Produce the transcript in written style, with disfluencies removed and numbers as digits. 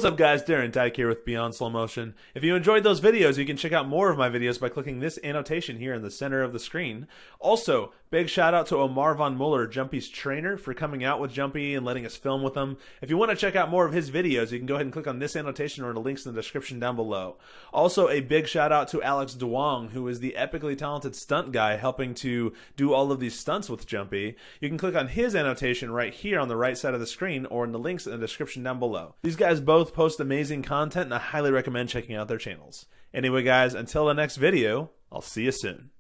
What's up guys, Darren Dyke here with Beyond Slow Motion. If you enjoyed those videos, you can check out more of my videos by clicking this annotation here in the center of the screen. Also, big shout out to Omar Von Muller, Jumpy's trainer, for coming out with Jumpy and letting us film with him. If you want to check out more of his videos, you can go ahead and click on this annotation or the links in the description down below. Also, a big shout out to Alex Duong, who is the epically talented stunt guy helping to do all of these stunts with Jumpy. You can click on his annotation right here on the right side of the screen or in the links in the description down below. These guys both post amazing content and I highly recommend checking out their channels. Anyway guys, until the next video, I'll see you soon.